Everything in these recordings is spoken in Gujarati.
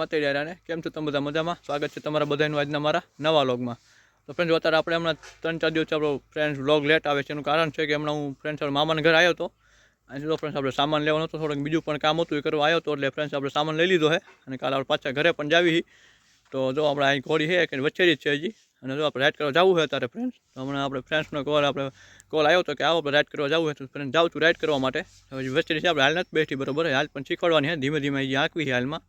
માતા યારાને કેમ છો તમે બધા મજામાં? સ્વાગત છે તમારા બધાનું આજના મારા નવા વ્લોગમાં. તો ફ્રેન્ડ્સ અત્યારે આપણે હમણાં 3-4 દિવસ આપણો ફ્રેન્ડ્સ વ્લોગ લેટ આવે છે. એનું કારણ છે કે હમણાં હું ફ્રેન્ડ્સ મામાના ઘરે આવ્યો હતો અને તો ફ્રેન્ડ્સ આપણે સામાન લેવાનો હતો, થોડુંક બીજું પણ કામ હતું એ કરવા આવ્યો હતો. એટલે ફ્રેન્ડ્સ આપણે સામાન લઈ લીધો છે અને કાલે આપણે પાછા ઘરે પણ જાવી. તો જો આપણે અહીં ઘોડી છે કે વચ્ચે જ છે હજી, અને જો આપણે રાઈડ કરવા જવું છે અત્યારે ફ્રેન્ડ્સ. તો હમણાં આપણે ફ્રેન્ડ્સનો કોલ આવ્યો હતો કે આવો આપણે રાઈડ કરવા જવું છે. તો ફ્રેન્ડ જાઉં છું રાઈડ કરવા માટે. હજી વચ્ચે છે આપણે હાલ નથી બેઠી બરોબર, હાલ પણ શીખવાડવાની છે, ધીમે ધીમે અહીંયા આંકવી છે હાલમાં.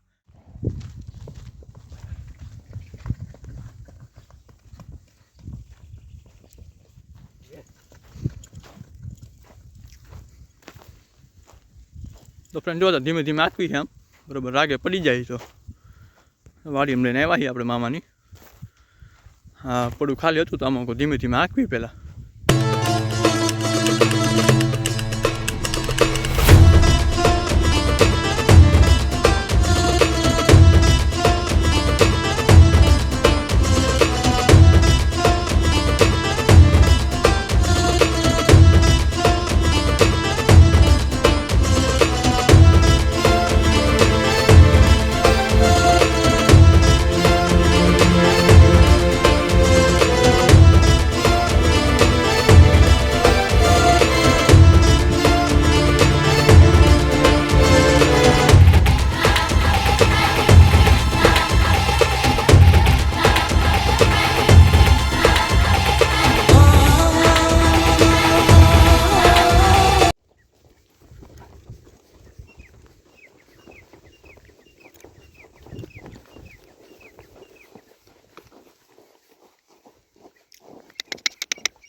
તો ફ્રેન્ડ જોતા ધીમે ધીમે આંકવી છે આમ બરોબર, રાગે પડી જાય તો વાડીમાં લઈને આવ્યા છીએ આપણે મામાની. હા પડું ખાલી હતું તો આમાં ધીમે ધીમે આંકવી પહેલાં.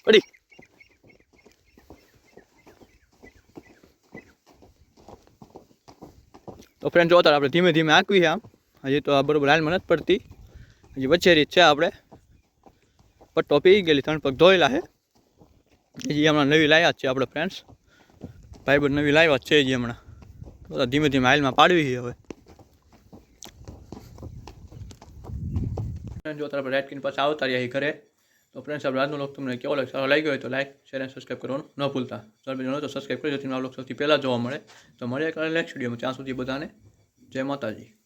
પડી તો ફ્રેન્ડ જોતા આપણે ધીમે ધીમે આંકવી છે આમ. હજી તો આ બરોબર હાલમાં નથી પડતી, હજી વચ્ચેરી જ છે. આપણે પટ્ટો પી ગયેલી, 3 પગ ધોયેલા છે. હજી હમણાં નવી લાવ્યા જ છે આપણે ફ્રેન્ડ્સ, ભાઈબંધ નવી લાવ્યા જ છે હજી હમણાં. બધા ધીમે ધીમે હાલમાં પાડવી છે હવે. ફ્રેન્ડ જોતા આપણે રાઈડ કરીને પાછા આવતા રહ્યા ઘરે. તો ફ્રેન્ડ્સ આપણે આજનો વ્લોગ તમને કેવો લાગે, સારો લાગ્યો હોય તો લાઈક શેર અને સબસ્ક્રાઈબ કરવાનું ન ભૂલતા. ચાલો તો સબસ્ક્રાઈબ કરી જેથી આ વ્લોગ સૌથી પહેલાં જોવા મળે. તો મળીએ કાલે નેક્સ્ટ વિડીયોમાં. ત્યાં સુધી બધાને જય માતાજી.